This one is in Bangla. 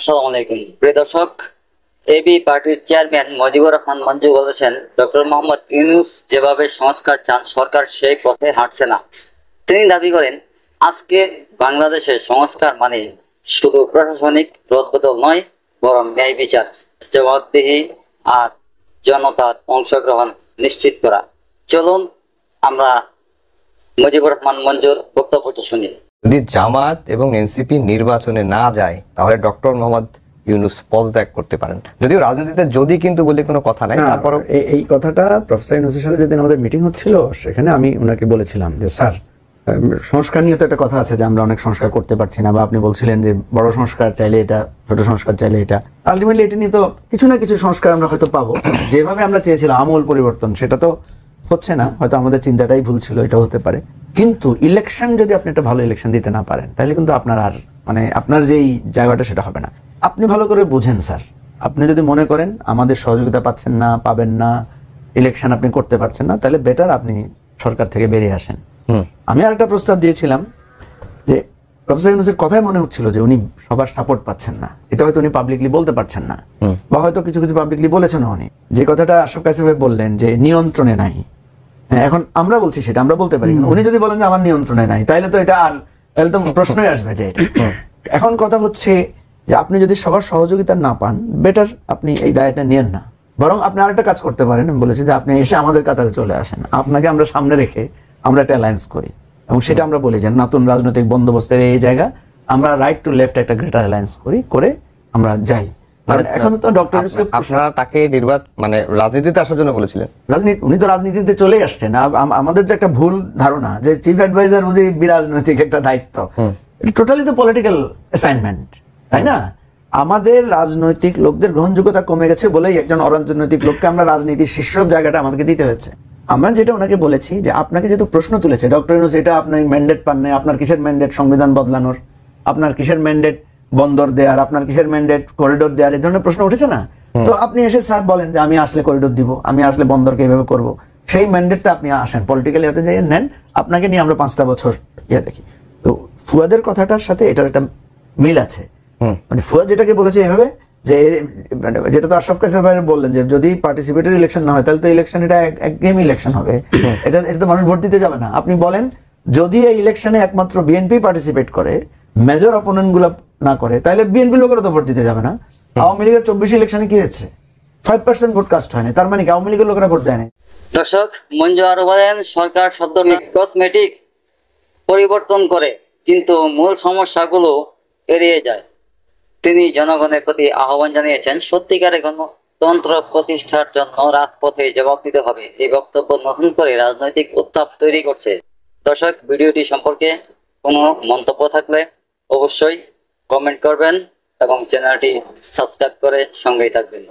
আসসালামু আলাইকুম প্রিয় দর্শক, এবি পার্টির চেয়ারম্যান মুজিবুর রহমান মঞ্জু বলেছেন, ডক্টর মোহাম্মদ ইউনূস যেভাবে সংস্কার চান সরকার সেই পথে হাঁটছে না। তিনি দাবি করেন, আজকে বাংলাদেশে সংস্কার মানে শুধু প্রশাসনিক রদবদল নয়, বরং ন্যায় বিচার, জবাবদিহি আর জনতার অংশগ্রহণ নিশ্চিত করা। চলুন আমরা মুজিবুর রহমান মঞ্জুর বক্তব্যটি শুনি। যদি জামাত এবং এনসিপি নির্বাচনে না যায় তাহলে ডক্টর মোহাম্মদ ইউনূস পদত্যাগ করতে পারেন। যদিও রাজনীতিতে যদি কিন্তু বলে কোনো কথা নাই, তারপর এই কথাটা প্রফেসর ইউনূসের সাথে যেদিন আমাদের মিটিং হচ্ছিল সেখানে আমি ওনাকে বলেছিলাম যে স্যার, সংস্কার নিয়ে তো একটা কথা আছে যে আমরা অনেক সংস্কার করতে পারছি না, বা আপনি বলছিলেন যে বড় সংস্কার চাইলে এটা, ছোট সংস্কার চাইলে এটা। আলটিমেটলি এটা নিয়ে তো কিছু না কিছু সংস্কার আমরা হয়তো পাবো, যেভাবে আমরা চেয়েছিলাম আমূল পরিবর্তন সেটা তো হচ্ছে না, হয়তো আমাদের চিন্তাটাই ভুল ছিল, এটা হতে পারে। কিন্তু ইলেকশন যদি আপনি একটা ভালো ইলেকশন দিতে না পারেন তাহলে কিন্তু আপনার আর আপনার যেই জায়গাটা সেটা হবে না। আপনি ভালো করে বুঝেন স্যার, আপনি যদি মনে করেন আমাদের সহযোগিতা পাচ্ছেন না, পাবেন না, ইলেকশন আপনি করতে পারছেন না, তাহলে বেটার আপনি সরকার থেকে বেরিয়ে আসেন। আমি আরেকটা প্রস্তাব দিয়েছিলাম যে প্রফেসর ইউনূসের কথাই মনে হচ্ছিল যে উনি সবার সাপোর্ট পাচ্ছেন না, এটা হয়তো উনি পাবলিকলি বলতে পারছেন না, বা হয়তো কিছু কিছু পাবলিকলি বলেছেন উনি। যে কথাটা আশরাফ কাসেম ভাই বললেন যে নিয়ন্ত্রণে নাই, এখন আমরা বলছি সেটা আমরা বলতে পারি, উনি যদি বলেন যে আমার নিয়ন্ত্রণে নাই তাহলে তো এটা আর, তাহলে তো প্রশ্নই আসবে যে এটা। এখন কথা হচ্ছে যে আপনি যদি সবার সহযোগিতা না পান, বেটার আপনি এই দায়টা নিয়েন না, বরং আপনি আরেকটা কাজ করতে পারেন। আমি বলেছি যে আপনি এসে আমাদের কাতারে চলে আসেন, আপনাকে আমরা সামনে রেখে আমরা একটা অ্যালায়েন্স করি, এবং সেটা আমরা বলি যে নতুন রাজনৈতিক বন্দোবস্তের এই জায়গা আমরা রাইট টু লেফট একটা গ্রেটার অ্যালায়েন্স করি, করে আমরা যাই। এখন তো ডক্টর আপনারা তাকে রাজনীতিতে আসার জন্য বলেছিলেন, উনি তো রাজনীতিতে চলে আসছেন। আমাদের যে একটা ভুল ধারণা যে চিফ অ্যাডভাইজার বুঝি বিরাজনৈতিক একটা দায়িত্ব, টোটালি তো পলিটিক্যাল অ্যাসাইনমেন্ট, তাই না? আমাদের রাজনৈতিক লোকদের গ্রহণযোগ্যতা কমে গেছে বলেই একজন অরাজনৈতিক লোককে আমরা রাজনীতির শীর্ষ জায়গাটা আমাদেরকে দিতে হয়েছে। আমরা যেটা ওনাকে বলেছি যে আপনাকে যেহেতু প্রশ্ন তুলেছে ডক্টর ইউনূস, এটা আপনার ম্যান্ডেট পান নাই, আপনার কিসের ম্যান্ডেট সংবিধান বদলানোর, আপনার কিসের ম্যান্ডেট বন্দর দেওয়ার, আপনার কিসের ম্যান্ডেট করিডোর দেওয়ার, এই ধরনের প্রশ্ন উঠেছে না? তো আপনি এসে স্যার বলেন যে আমি আসলে করিডোর দিব, আমি আসলে বন্দরকে এইভাবে করবো, সেই ম্যান্ডেটটা আপনি আসেন পলিটিক্যাল ইয়াতে যাই নেন, আপনাকে নিয়ে আমরা 5টা বছর ইয়ে দেখি। তো ফুয়াদের কথাটার সাথে এটার একটা মিল আছে। মানে ফুয়াদ যেটাকে বলেছে এইভাবে যে, যেটা তো আশরাফ কাসেম ভাই বললেন যে যদি পার্টিসিপেটরি ইলেকশন না হয় তাহলে তো ইলেকশন এটা একগেম ইলেকশন হবে, এটা তো মানুষ ভোট দিতে যাবে না। আপনি বলেন যদি এই ইলেকশনে একমাত্র বিএনপি পার্টিসিপেট করে, মেজর অপোনেন্ট গুলা না করে, তাহলে বিএনপি লোকেরা তো ভোট দিতে যাবে না। আওয়ামী লীগের 24 ইলেকশনে কি হয়েছে, 5% ভোট কাস্ট হয়নি, তার মানে কি আওয়ামী লীগের লোকেরা ভোট দেয়নি? দর্শক, মঞ্জু আরো বলেন, সরকার শব্দটি কসমেটিক পরিবর্তন করে কিন্তু মূল সমস্যাগুলো এড়িয়ে যায়। তিনি জনগণের প্রতি আহ্বান জানিয়েছেন, সত্যিকারের গণতন্ত্র প্রতিষ্ঠার জন্য রাজপথে জবাব দিতে হবে। এই বক্তব্য নতুন করে রাজনৈতিক উত্তাপ তৈরি করছে। দর্শক, ভিডিওটি সম্পর্কে কোনো মন্তব্য থাকলে অবশ্যই কমেন্ট করবেন এবং চ্যানেলটি সাবস্ক্রাইব করে সঙ্গেই থাকবেন।